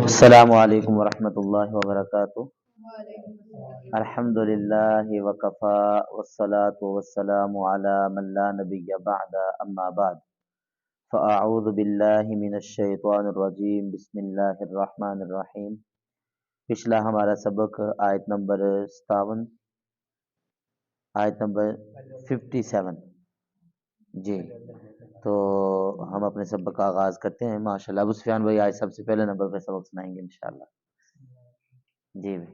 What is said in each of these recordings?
السلام علیکم ورحمۃ اللہ وبرکاتہ۔ الحمد للہ وکفا والصلاة والسلام علی من لا نبی بعد اما بعد فاعوذ باللہ من الشیطان الرجیم بسم اللہ الرحمن الرحیم۔ پچھلا ہمارا سبق آیت نمبر 57 آیت نمبر 57 جی، تو ہم اپنے سبق کا آغاز کرتے ہیں ماشاءاللہ۔ ابو سفیان بھائی آج سب سے پہلے نمبر پہ سبق سنائیں گے انشاءاللہ۔ جی بھائی،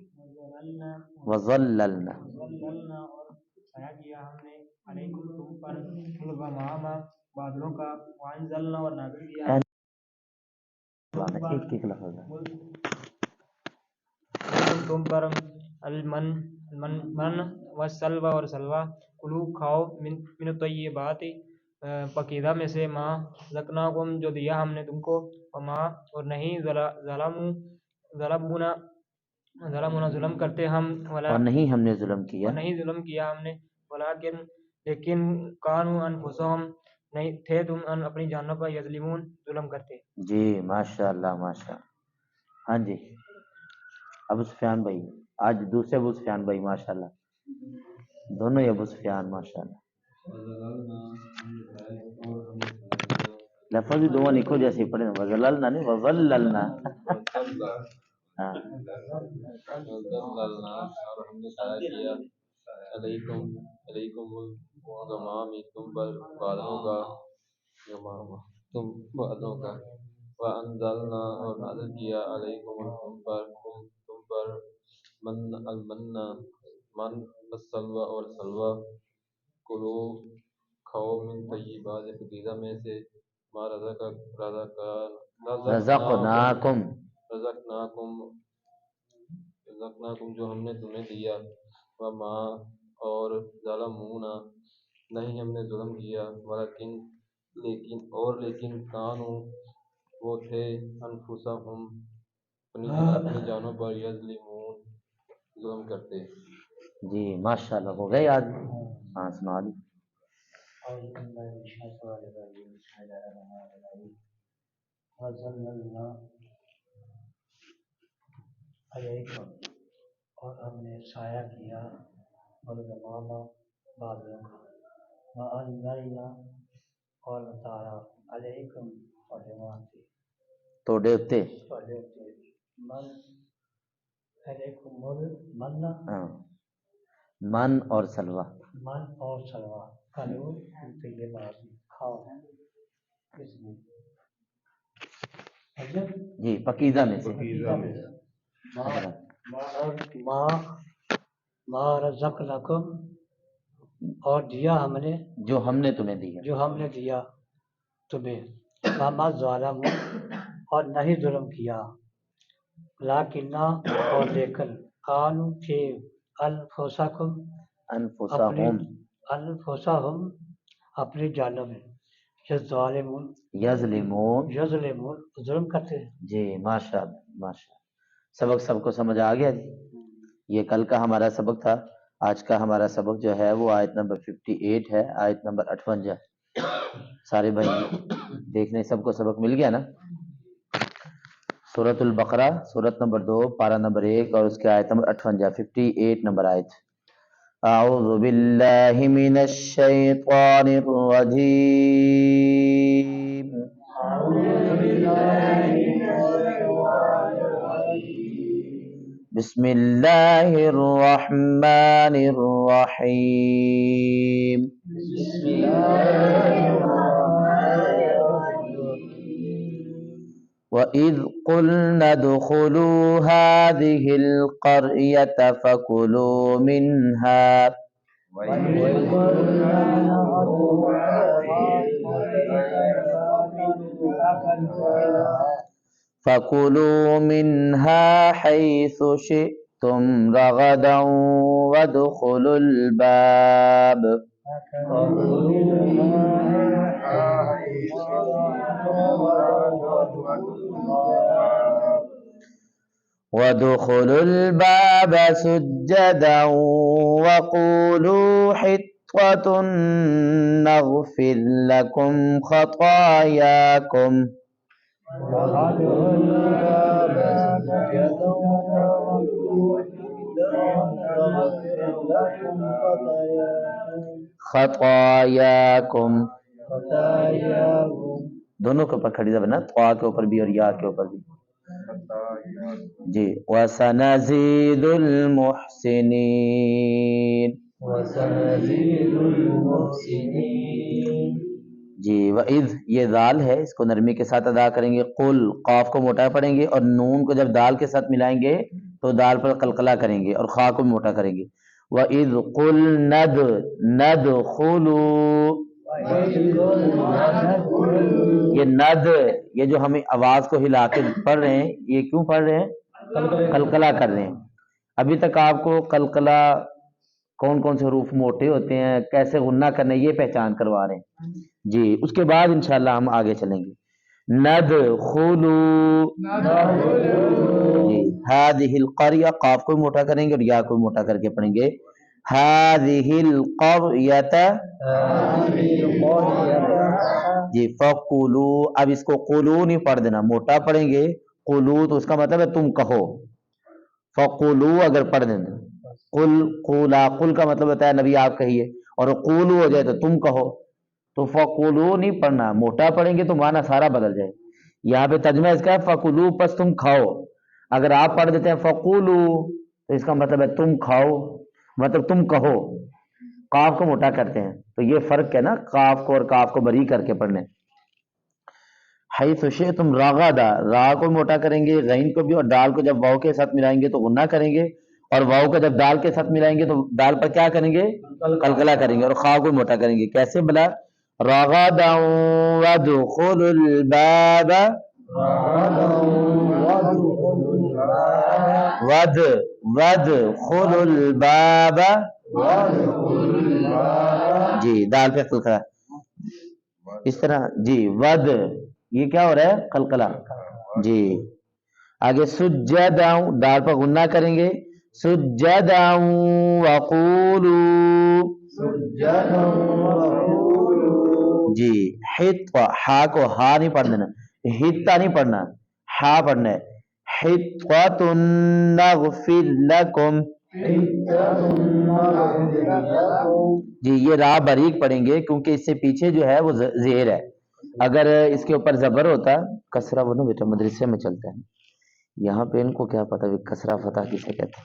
وَظَلَّلْنَا اور چھایا کیا ہم نے علیکم تم پر الغمام بادلوں کا، وانزلنا اور نازل کیا ایک لفظ تم پر المن والسلوى اور سلوہ، کلو کھاؤ من الطیبات پکیدہ میں سے، ما رزقناکم جو دیا ہم نے تم کو، وما اور نہیں ظلمونا ظلم کرتے ہم، اور نہیں ہم نے ظلم کیا، اور نہیں ظلم کیا ہم نے، لیکن کانوا انفسہم نہیں تھے تم اپنی جانوں پر یظلمون ظلم کرتے۔ جی ماشاءاللہ ماشاءاللہ۔ ہاں جی ابو سفیان بھائی، آج دوسرے ابو سفیان بھائی ماشاءاللہ، دونوں ہی ابو سفیان ماشاءاللہ۔ لفظ بھی دونوں نکو جیسے پڑھے، وظللنا نہیں وظللنا۔ ہاں اور ہم نے چھایا کیا علیکم الغمام تم پر بادلوں کا، تم بادلوں کا، وانزلنا اور نازل کیا علیکم تم پر المن والسلوى اور سلوہ، کلو کھاؤ من طیبات پکیزہ میں سے، ما رزقناکم جو ہم نے تمہیں دیا، وما اور ظلمونا نہیں ہم نے ظلم کیا، لیکن کانوا وہ تھے انفسہم اپنی جانوں پر یظلمون ظلم کرتے۔ جی ماشاءاللہ، ہو گئے یاد؟ ہاں سنا دی۔ وَظَلَّلْنَا علیکم اور ہم نے سایہ کیا الغمام بادلوں کا، وَأَنزَلْنَا اور اتارا علیکم توڑے اتے من علیکم المن من اور سلوہ، من اور سلوہ، کلو طیبات کھاؤ کس میں جی پکیزہ میں سے، ما رزقناکم اور دیا ہم نے، جو ہم نے تمہیں دیا، جو ہم نے دیا تمہیں، وما ظالموا اور نہیں ظلم کیا، لیکنہ اور لیکن کانوا تھے انفسہم اپنی جانوں میں، یظلمون ظلم کرتے ہیں۔ جی ماشاءاللہ ماشاءاللہ۔ سبق سب کو سمجھ آ گیا جی؟ یہ کل کا ہمارا سبق تھا، آج کا ہمارا سبق جو ہے وہ آیت نمبر 58 ہے، آیت نمبر 58۔ سارے بھائی دیکھنے سب کو سبق مل گیا نا؟ سورۃ البقرہ سورۃ نمبر 2 پارہ نمبر 1 اور اس کے آیت نمبر 58 نمبر آیت۔ اعوذ باللہ من الشیطان الرجیم، بسم اللہ الرحمن الرحیم۔ وَإِذْ قُلْنَا ادْخُلُوا هَٰذِهِ الْقَرْيَةَ فَكُلُوا مِنْهَا حَيْثُ شِئْتُمْ رَغَدًا وَادْخُلُوا الْبَابَ سُجَّدًا وَقُولُوا حِطَّةٌ نَغْفِرْ لَكُمْ خَطَايَاكُمْ لكم خطاياكم خطاياكم دونوں کے اوپر کھڑی زبر نا، طا کے اوپر بھی اور یا کے اوپر بھی. جی وَسَنَزِيدُ الْمُحْسِنِينَ. وسنزيد المحسنين. جی وَإِذْ یہ دال ہے، اس کو نرمی کے ساتھ ادا کریں گے. قل قاف کو موٹا پڑھیں گے اور نون کو جب دال کے ساتھ ملائیں گے تو دال پر قلقلہ کریں گے اور خا کو موٹا کریں گے. وَإِذْ قُلْ نَدْخُلُوا. یہ ند، یہ جو ہمیں آواز کو ہلا کے پڑھ رہے ہیں، یہ کیوں پڑھ رہے ہیں؟ قلقلہ کر رہے ہیں. ابھی تک آپ کو قلقلہ کون کون سے حروف موٹے ہوتے ہیں، کیسے غنہ کرنے، یہ پہچان کروا رہے ہیں. جی اس کے بعد انشاءاللہ ہم آگے چلیں گے. ندخلوا. جی هذه القرية، قاف کو موٹا کریں گے اور یا کو موٹا کر کے پڑھیں گے. هذه القرية. جی فقولوا، اب اس کو قولو نہیں پڑھ دینا، موٹا پڑھیں گے. قولو تو اس کا مطلب ہے تم کہو. فقولوا اگر پڑھ دینا، قل قولا، قل کا مطلب ہوتا ہے نبی آپ کہیے، اور قولو ہو جائے تو تم کہو. تو فقولو نہیں پڑھنا، موٹا پڑھیں گے تو معنی سارا بدل جائے. یہاں پہ ترجمہ اس کا ہے فقولو پس تم کھاؤ. اگر آپ پڑھ دیتے ہیں فقولو تو اس کا مطلب ہے تم کھاؤ، مطلب تم کہو. قاف کو موٹا کرتے ہیں تو یہ فرق ہے نا، قاف کو اور کاف کو بری کر کے پڑھنے. حیث شئتم رغدا، را کو موٹا کریں گے، غین کو بھی، اور دال کو جب واو کے ساتھ ملائیں گے تو غنہ کریں گے، اور واو کو جب دال کے ساتھ ملائیں گے تو دال پر کیا کریں گے؟ قلقلہ کریں گے، اور خا کو موٹا کریں گے. کیسے بلا؟ رغدا وادخلوا الباب. وادخلوا الباب. جی دال پہ قلقلہ اس طرح. جی ود، یہ کیا ہو رہا ہے؟ قلقلہ. جی آگے سجدا، دال پر غنہ کریں گے. سجدا وقولوا. جی حط، ہا کو ہا نہیں پڑھ دینا، حتا نہیں پڑھنا، ہا پڑھنا ہے. حطۃ نغفر لکم. جی یہ را باریک پڑھیں گے کیونکہ اس سے پیچھے جو ہے وہ زیر ہے. اگر اس کے اوپر زبر ہوتا، کسرہ وہ نا بیٹا مدرسے میں چلتا ہے، یہاں پہ ان کو کیا پتا کسرہ فتح کسے کہتے ہیں.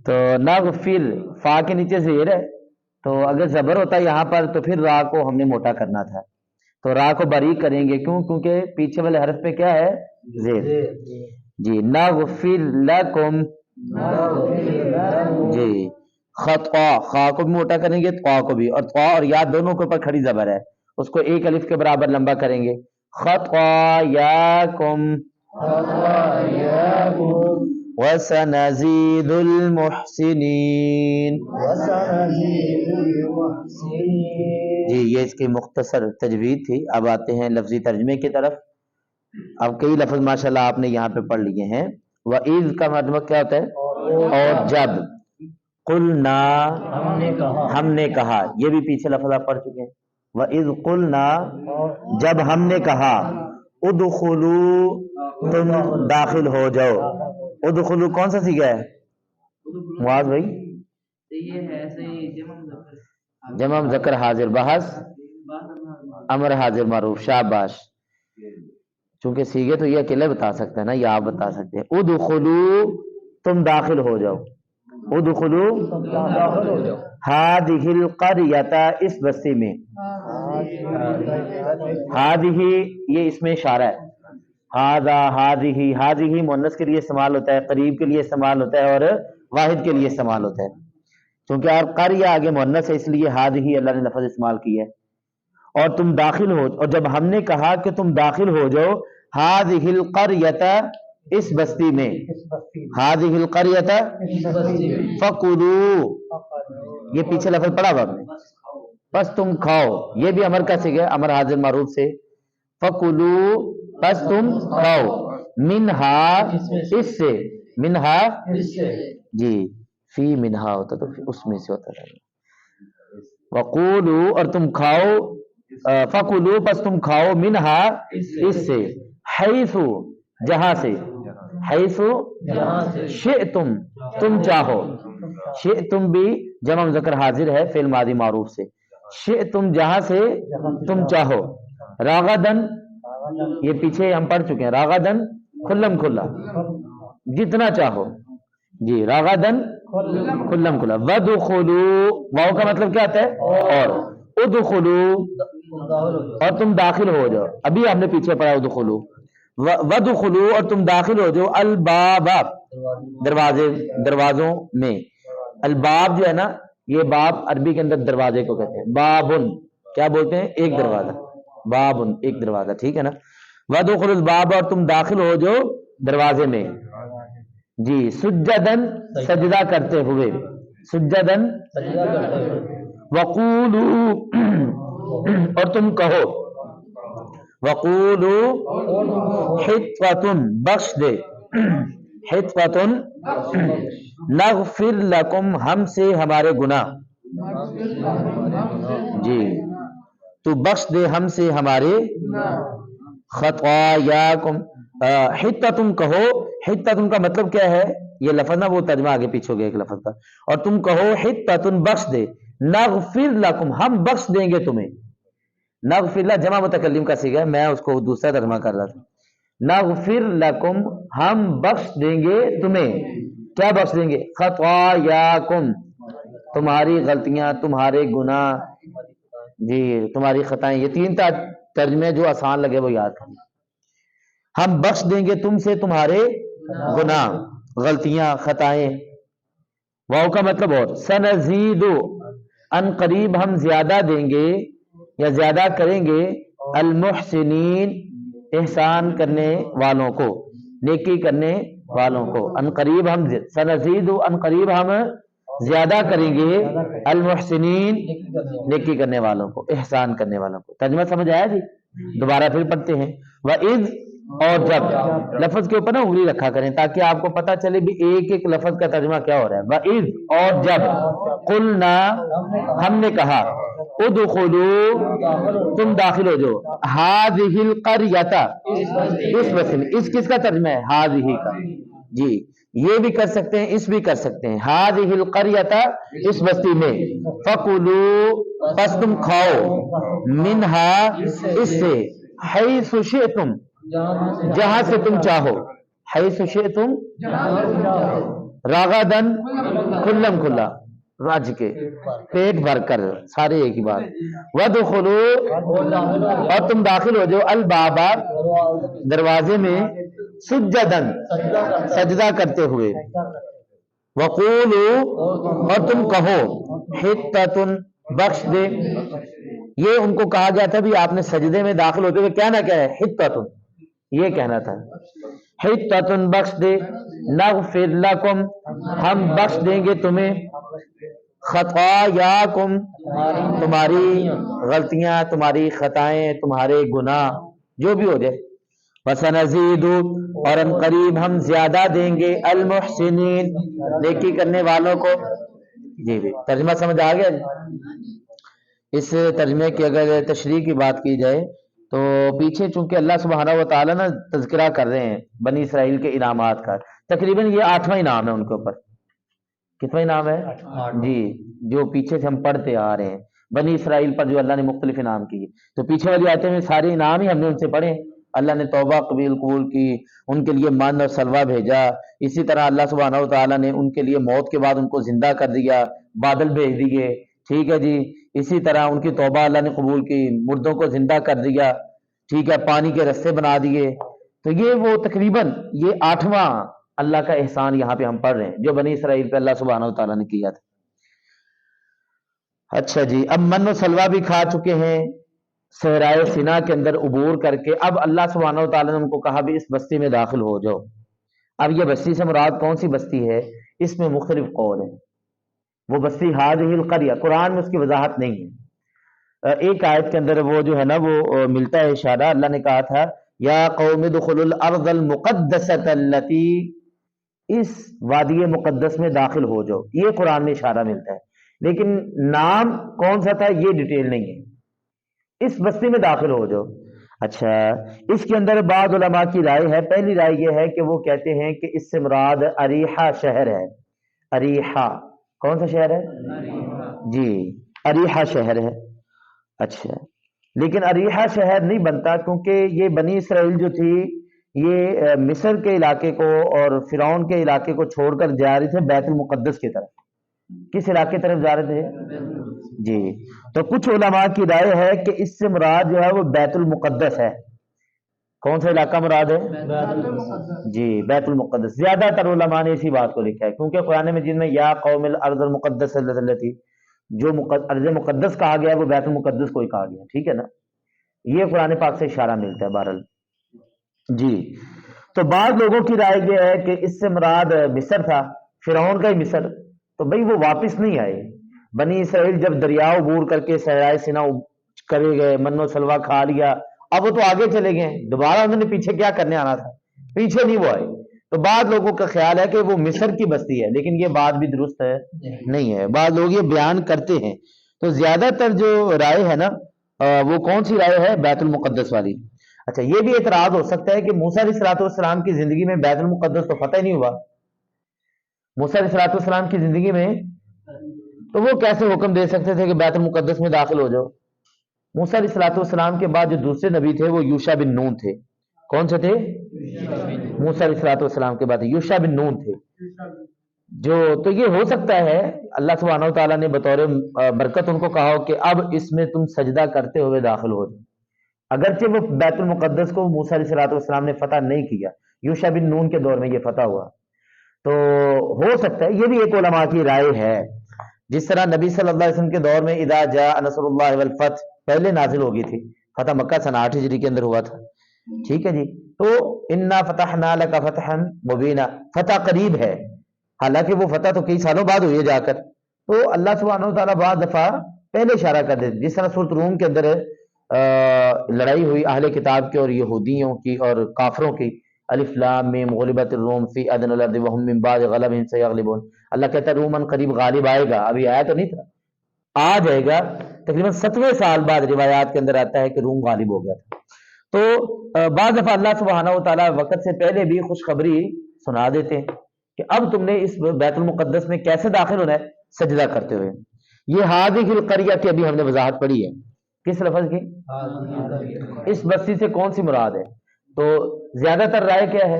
تو نغفر، فا کے نیچے زیر ہے، تو اگر زبر ہوتا یہاں پر تو پھر را کو ہم نے موٹا کرنا تھا. تو را کو باریک کریں گے، کیوں؟ کیونکہ پیچھے والے حرف پہ کیا ہے؟ زیر. جی نغفر لکم. جی خطا، خا کو بھی موٹا کریں گے، طا کو بھی، اور طا اور یا دونوں کے اوپر کھڑی زبر ہے، اس کو ایک الف کے برابر لمبا کریں گے. خطایاکم. وسنزيد المحسنين. جی یہ اس کی مختصر تجوید تھی. اب آتے ہیں لفظی ترجمے کی طرف. اب کئی لفظ ماشاءاللہ آپ نے یہاں پہ پڑھ لیے ہیں. وَإِذْ کا مطلب کیا ہوتا ہے؟ اور جب. قلنا، ہم نے کہا، یہ بھی پیچھے لفظ آپ پڑھ چکے ہیں. وَإِذْ قُلْنَا، جب ہم نے کہا. ادخلوا، تم داخل ہو جاؤ. ادخلوا کون سا سیگا ہے معاذ بھائی؟ جمع مذکر حاضر، بحث امر حاضر معروف، شاباش. چونکہ سیگے تو یہ اکیلے بتا سکتے ہیں نا، یا آپ بتا سکتے ہیں. ادخلوا، تم داخل ہو جاؤ. ادخلوا هذه القرية، اس بستی میں. هذه یہ اس میں اشارہ ہے. هذا هذه، هذه مؤنث کے لیے استعمال ہوتا ہے، قریب کے لیے استعمال ہوتا ہے، اور واحد کے لیے استعمال ہوتا ہے. چونکہ اور قریہ آگے مؤنث ہے اس لیے هذه اللہ نے لفظ استعمال کیا ہے. اور تم داخل ہو، اور جب ہم نے کہا کہ تم داخل ہو جاؤ. هذه القرية، اس بستی میں. هذه القرية فقولوا، یہ پیچھے لفظ پڑھا ہوا نے، بس تم کھاؤ. یہ بھی امر کا صیغہ ہے، امر حاضر معروف سے. فقولوا، بس تم کھاؤ. منہا، اس سے. منہا، جی فی منہا ہوتا تو اس میں سے ہوتا ہے. وقولوا، اور تم کھاؤ. فقولوا، بس تم کھاؤ. منہا، اس سے. حیث، جہاں سے. حیث شئتم، تم چاہو. شئتم بھی جمع مذکر حاضر ہے فعل ماضی معروف سے، شئتم جہاں سے تم چاہو، راغدن یہ پیچھے ہم پڑھ چکے ہیں، راغدن کھلم کھلا جتنا چاہو، جی راغدن کھلم کھلا، ودخلوا واو کا مطلب کیا آتا ہے اور، ادخلوا اور تم داخل ہو جاؤ، ابھی ہم نے پیچھے پڑھا ادخلوا، ودخلوا اور تم داخل ہو جاؤ، الباب دروازوں میں، الباب جو ہے نا یہ باب عربی کے اندر دروازے کو کہتے ہیں، بابن کیا بولتے ہیں ایک دروازہ، بابن ایک دروازہ، ٹھیک ہے نا، وادخلوا الباب اور تم داخل ہو جو دروازے میں، جی سجدن سجدہ کرتے ہوئے، سجدن وقولوا اور تم کہو، وقولوا حطۃ بخش دے، حطۃ نغفر لکم ہم سے ہمارے گناہ، جی تو بخش دے ہم سے ہمارے خطایاکم، حطۃ کہو، حطۃ کا مطلب کیا ہے، یہ لفظ نا وہ ترجمہ آگے پیچھے ہو گیا ایک لفظ کا، اور تم کہو حطۃ بخش دے، نغفر لکم ہم بخش دیں گے تمہیں، نغفر لا جمع متکلم کا صیغہ ہے، میں اس کو دوسرا ترجمہ کر رہا تھا، نغفر لکم ہم بخش دیں گے تمہیں، کیا بخش دیں گے، خطایاکم تمہاری غلطیاں تمہارے گناہ، جی تمہاری خطائیں، یہ تین ترجمے جو آسان لگے وہ یاد کریں، ہم بخش دیں گے تم سے تمہارے گناہ غلطیاں خطائیں، واو کا مطلب اور، سنزید ان قریب ہم زیادہ دیں گے یا زیادہ کریں گے، المحسنین احسان کرنے والوں کو، نیکی کرنے والوں کو، ان قریب ہم سنزید ان قریب ہم زیادہ کریں گے، المحسنین نیکی کرنے والوں کو، احسان کرنے والوں کو، ترجمہ سمجھ آیا جی، دوبارہ پھر پڑھتے ہیں، وَإِذْ اور جب، لفظ کے اوپر نا انگلی رکھا کریں تاکہ آپ کو پتہ چلے بھی ایک ایک لفظ کا ترجمہ کیا ہو رہا ہے، وَإِذْ اور جب، قُلْنَا ہم نے کہا، ادخلوا تم داخل ہو جاؤ، هذه القرية اس بستی میں، اس کس کا ترجمہ ہے، هذه کا، جی یہ بھی کر سکتے ہیں اس بھی کر سکتے ہیں، هذه القرية اس بستی میں، فَكُلُوا پس تم کھاؤ، منها اس سے، حیث شئتم جہاں سے تم چاہو، حیث شئتم راغدن کھلم کھلا، رج کے پیٹ بھر کر، سارے ایک ہی بات، وَدْخُلُوا اور تم داخل ہو جاؤ، الباب دروازے میں، سجدن سجدہ کرتے ہوئے، وَقُولُوا اور تم کہو، حطۃ بخش دے، یہ ان کو کہا گیا تھا بھی آپ نے سجدے میں داخل ہوتے ہوئے کیا نہ کہا ہے، حطۃ یہ کہنا تھا، حطۃ بخش دے، نغفر لکم ہم بخش دیں گے تمہیں، خطایاکم تمہاری غلطیاں تمہاری خطائیں تمہارے گناہ جو بھی ہو جائے، وسنزید اور ان قریب ہم زیادہ دیں گے، المحسنین نیکی کرنے والوں کو، جی بھی ترجمہ سمجھ آ گیا جی۔ اس ترجمے کی اگر تشریح کی بات کی جائے تو پیچھے چونکہ اللہ سبحانہ و تعالیٰ نا تذکرہ کر رہے ہیں بنی اسرائیل کے انعامات کا، تقریباً یہ 8واں انعام ہے ان کے اوپر، کتنا انعام ہے جی، جو پیچھے سے ہم پڑھتے آ رہے ہیں بنی اسرائیل پر جو اللہ نے مختلف انعام کیے، تو پیچھے والی آیتیں میں سارے انعام ہی ہم نے ان سے پڑھے، اللہ نے توبہ قبول کی، ان کے لیے من اور سلوہ بھیجا، اسی طرح اللہ سبحانہ و تعالیٰ نے ان کے لیے موت کے بعد ان کو زندہ کر دیا، بادل بھیج دیے، ٹھیک ہے جی، اسی طرح ان کی توبہ اللہ نے قبول کی، مردوں کو زندہ کر دیا، ٹھیک ہے، پانی کے رستے بنا دیے، تو یہ وہ تقریباً یہ 8واں اللہ کا احسان یہاں پہ ہم پڑھ رہے ہیں جو بنی اسرائیل پہ اللہ سبحانہ و تعالیٰ نے کیا تھا۔ اچھا جی، اب من و سلوہ بھی کھا چکے ہیں صحرائے سینا کے اندر عبور کر کے، اب اللہ سبحانہ و تعالیٰ نے ان کو کہا بھی اس بستی میں داخل ہو جاؤ، اب یہ بستی سے مراد کون سی بستی ہے، اس میں مختلف قول ہیں، وہ بستی هذه القرية، قرآن میں اس کی وضاحت نہیں ہے، ایک آیت کے اندر وہ جو ہے نا وہ ملتا ہے اشارہ، اللہ نے کہا تھا یا قوم ادخلوا الارض المقدسة التي، اس وادی مقدس میں داخل ہو جاؤ، یہ قرآن میں اشارہ ملتا ہے، لیکن نام کون سا تھا یہ ڈیٹیل نہیں ہے، اس بستی میں داخل ہو جاؤ۔ اچھا، اس کے اندر بعض علماء کی رائے ہے، پہلی رائے یہ ہے کہ وہ کہتے ہیں کہ اس سے مراد اریحہ شہر ہے، اریحہ کون سا شہر ہے؟ جی اریحہ شہر ہے. اچھا، لیکن اریحہ شہر نہیں بنتا کیونکہ یہ بنی اسرائیل جو تھی یہ مصر کے علاقے کو اور فرعون کے علاقے کو چھوڑ کر جا رہے تھے بیت المقدس کی طرف. کس علاقے کی طرف جا رہے تھے؟ جی. تو کچھ علماء کی رائے ہے کہ اس سے مراد جو ہے وہ بیت المقدس ہے. کون سا علاقہ مراد ہے؟ جی بیت المقدس. زیادہ تر علماء نے اسی بات کو لکھا ہے کیونکہ قرآن مجید میں یا قوم الارض المقدس التي جو ارض مقدس کہا گیا ہے وہ بیت المقدس کو ہی کہا گیا. ٹھیک ہے نا؟ یہ قرآن پاک سے اشارہ ملتا ہے بہرحال. جی. تو بعض لوگوں کی رائے یہ ہے کہ اس سے مراد مصر تھا، فرعون کا ہی مصر. تو بھئی وہ واپس نہیں آئے. بنی اسرائیل جب دریا عبور کر کے صحرائے سینا کرے گئے، من و سلوا کھا لیا، اب وہ تو آگے چلے گئے، دوبارہ انہوں نے پیچھے کیا کرنے آنا تھا؟ پیچھے نہیں وہ آئے. تو بعض لوگوں کا خیال ہے کہ وہ مصر کی بستی ہے، لیکن یہ بات بھی درست ہے نہیں ہے. بعض لوگ یہ بیان کرتے ہیں. تو زیادہ تر جو رائے ہے نا وہ کون سی رائے ہے؟ بیت المقدس والی. اچھا، یہ بھی اعتراض ہو سکتا ہے کہ موسیٰ علیہ الصلوۃ والسلام کی زندگی میں بیت المقدس تو فتح نہیں ہوا. موسیٰ علیہ الصلوۃ والسلام کی زندگی میں تو وہ کیسے حکم دے سکتے تھے کہ بیت المقدس میں داخل ہو جاؤ؟ موسیٰ علیہ الصلوۃ والسلام کے بعد جو دوسرے نبی تھے وہ یوشع بن نون تھے. کون سے تھے؟ موسیٰ علیہ الصلوۃ والسلام کے بعد یوشع بن نون تھے. جو تو یہ ہو سکتا ہے اللہ سبحانہ و تعالیٰ نے بطور برکت ان کو کہا ہو کہ اب اس میں تم سجدہ کرتے ہوئے داخل ہو جاؤ. اگرچہ وہ بیت المقدس کو موسیٰ علیہ الصلوۃ والسلام نے فتح نہیں کیا، یوشع بن نون کے دور میں یہ فتح ہوا. تو ہو سکتا ہے یہ بھی ایک علماء کی رائے ہے. جس طرح نبی صلی اللہ علیہ وسلم کے دور میں اذا جاء نصر اللہ والفتح پہلے نازل ہو گئی تھی، فتح مکہ سن 8 ہجری کے اندر ہوا تھا. ٹھیک ہے جی. تو انا فتحنا لک فتحا مبینا، فتح قریب ہے، حالانکہ وہ فتح تو کئی سالوں بعد ہوئی ہے جا کر. تو اللہ سبحانہ و تعالیٰ بعض دفعہ پہلے اشارہ کر دیتے، جس طرح سورۃ روم کے اندر لڑائی ہوئی اہل کتاب کے اور یہودیوں کی اور کافروں کی. الف لام میم غلبت الروم فی ادنی الارض وهم من بعد غلبهم سیغلبون. اللہ کہتا ہے رومن قریب غالب آئے گا. ابھی آیا تو نہیں تھا، آ جائے گا. تقریباً 7ویں سال بعد روایات کے اندر آتا ہے کہ روم غالب ہو گیا تھا. تو بعض دفعہ اللہ سبحانہ و تعالیٰ وقت سے پہلے بھی خوشخبری سنا دیتے ہیں کہ اب تم نے اس بیت المقدس میں کیسے داخل ہونا ہے؟ سجدہ کرتے ہوئے. یہ ہادی القریہ کی ابھی ہم نے وضاحت پڑھی ہے. کس لفظ کی؟ اس بستی سے کون سی مراد ہے؟ تو زیادہ تر رائے کیا ہے؟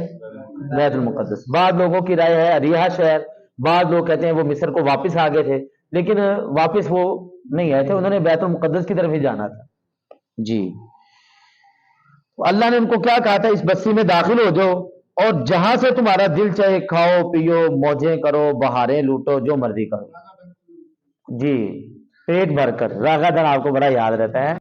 بیت المقدس. بعض لوگوں کی رائے ہے اریحہ شہر، بعض لوگ کہتے ہیں وہ مصر کو واپس آ گئے تھے، لیکن واپس وہ نہیں آئے تھے، انہوں نے بیت المقدس کی طرف ہی جانا تھا. جی. اللہ نے ان کو کیا کہا تھا؟ اس بستی میں داخل ہو جاؤ اور جہاں سے تمہارا دل چاہے کھاؤ پیو، موجیں کرو، بہاریں لوٹو، جو مرضی کرو. جی پیٹ بھر کر. راغدن آپ کو بڑا یاد رہتا ہے.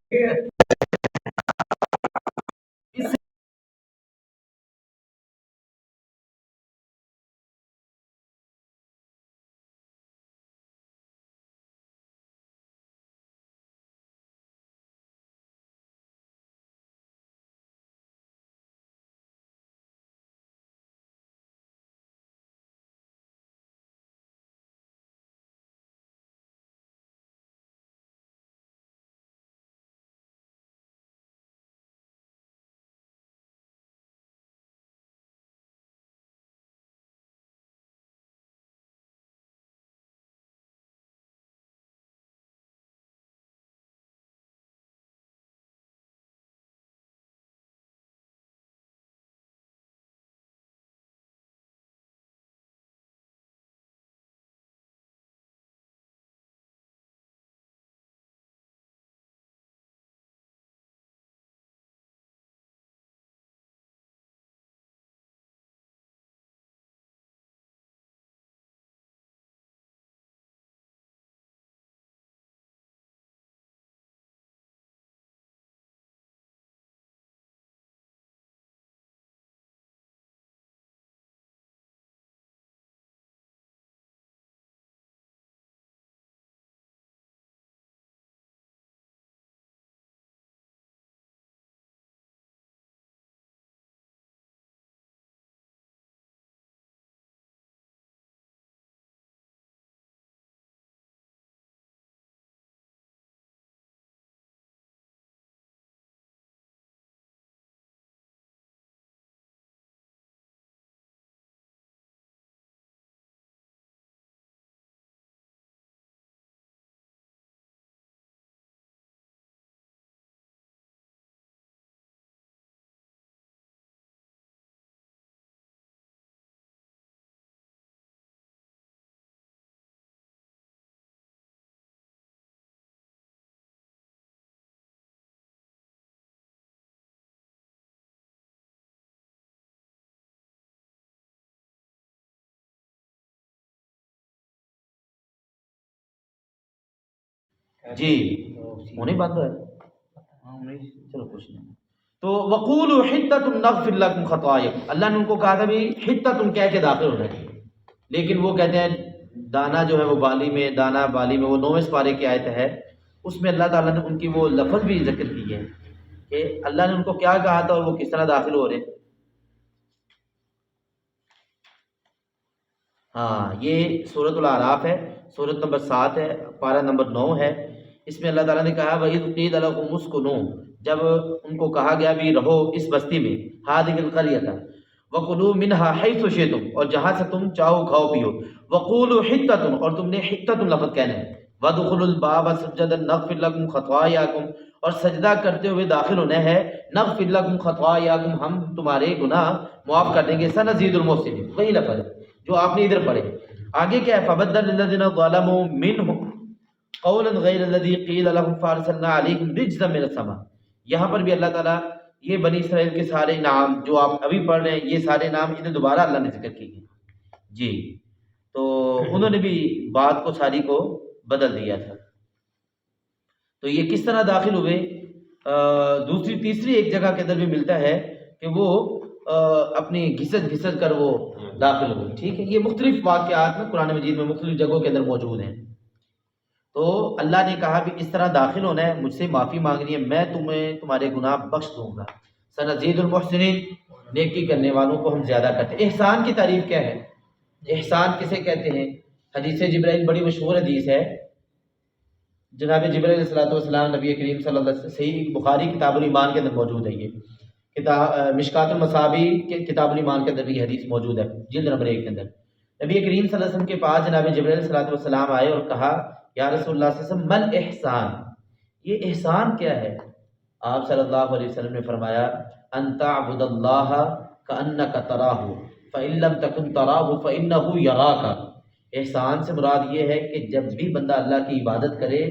جی انہیں بند ہے چلو کچھ نہیں. تو وقولوا حطۃ نغفر لکم خطایا، اللہ نے ان کو کہا تھا بھی حطۃ کہہ کے داخل ہونا چاہیے، لیکن وہ کہتے ہیں دانا جو ہے وہ بالی میں، دانا بالی میں، وہ 9ویں سپارے کی آیت ہے، اس میں اللہ تعالیٰ نے ان کی وہ لفظ بھی ذکر کی ہے کہ اللہ نے ان کو کیا کہا تھا اور وہ کس طرح داخل ہو رہے. ہاں یہ سورۃ الاعراف ہے، سورۃ نمبر 7 ہے، پارہ نمبر 9 ہے. اس میں اللہ تعالیٰ نے کہا وَإِذْ قِيلَ لَهُمُ اسْكُنُوا، جب ان کو کہا گیا بھی رہو اس بستی میں، هَٰذِهِ الْقَرْيَةَ وَكُلُوا مِنْهَا حَيْثُ شِئْتُمْ، اور جہاں سے تم چاہو کھاؤ پیو، وَقُولُوا حِطَّةٌ، اور تم نے حِطَّةٌ لفظ کہنا ہے، وَادْخُلُوا الْبَابَ سُجَّدًا نَغْفِرْ لَكُمْ خَطَايَاكُمْ، اور سجدہ کرتے ہوئے داخل ہونا ہے، نغفر لکم خطاياکم، ہم تمہارے گناہ معاف کر دیں گے، سنزید المحسنین، وہی لفظ ہے جو آپ نے ادھر پڑھے. آگے کیا ہے فبدل الذین ظلموا منهم قولا غیر الذی قیل لهم فارسلنا علیکم رجزا من السماء. یہاں پر بھی اللہ تعالیٰ یہ بنی اسرائیل کے سارے نام جو آپ ابھی پڑھ رہے ہیں، یہ سارے نام ادھر دوبارہ اللہ نے ذکر کیے ہیں. جی تو انہوں نے بھی بات کو ساری کو بدل دیا تھا. تو یہ کس طرح داخل ہوئے؟ دوسری تیسری ایک جگہ کے اندر بھی ملتا ہے کہ وہ اپنی گھسٹ کر وہ داخل ہوئے. ٹھیک ہے، یہ مختلف واقعات میں قرآن مجید میں مختلف جگہوں کے اندر موجود ہیں. تو اللہ نے کہا بھی اس طرح داخل ہونا ہے، مجھ سے معافی مانگنی ہے، میں تمہیں تمہارے گناہ بخش دوں گا. سنزید المحسنین، نیکی کرنے والوں کو ہم زیادہ کرتے ہیں. احسان کی تعریف کیا ہے؟ احسان کسے کہتے ہیں؟ حدیث جبرائیل بڑی مشہور حدیث ہے. جناب جبرائیل علیہ الصلوۃ والسلام نبی کریم صلی اللہ علیہ وسلم، صحیح بخاری کتاب الایمان کے اندر موجود ہے، یہ کتاب مشکات المصابیح کے کتاب الایمان کے اندر بھی حدیث موجود ہے، جلد نمبر 1 کے اندر. نبی کریم صلی اللہ علیہ وسلم کے پاس جناب جبرائیل علیہ الصلوۃ والسلام آئے اور کہا یا رسول اللہ صلی اللہ علیہ وسلم مل احسان، یہ احسان کیا ہے؟ آپ صلی اللہ علیہ وسلم نے فرمایا ان تعبد اللہ کأنک تراہ فإن لم تکن تراہ فإنہ یراک. احسان سے مراد یہ ہے کہ جب بھی بندہ اللہ کی عبادت کرے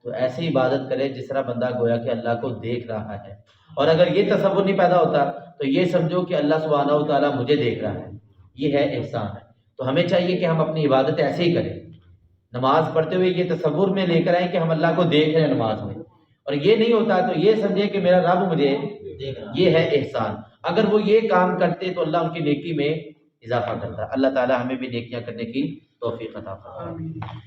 تو ایسی عبادت کرے جس طرح بندہ گویا کہ اللہ کو دیکھ رہا ہے. اور اگر یہ تصور نہیں پیدا ہوتا تو یہ سمجھو کہ اللہ سبحانہ و تعالیٰ مجھے دیکھ رہا ہے. یہ ہے احسان. تو ہمیں چاہیے کہ ہم اپنی عبادت ایسے ہی کریں، نماز پڑھتے ہوئے یہ تصور میں لے کر آئیں کہ ہم اللہ کو دیکھ رہے ہیں نماز میں، اور یہ نہیں ہوتا تو یہ سمجھے کہ میرا رب مجھے دیکھ رہا ہے. یہ ہے احسان. اگر وہ یہ کام کرتے تو اللہ ان کی نیکی میں اضافہ کرتا ہے. اللہ تعالیٰ ہمیں بھی نیکیاں کرنے کی توفیق عطا فرمائے.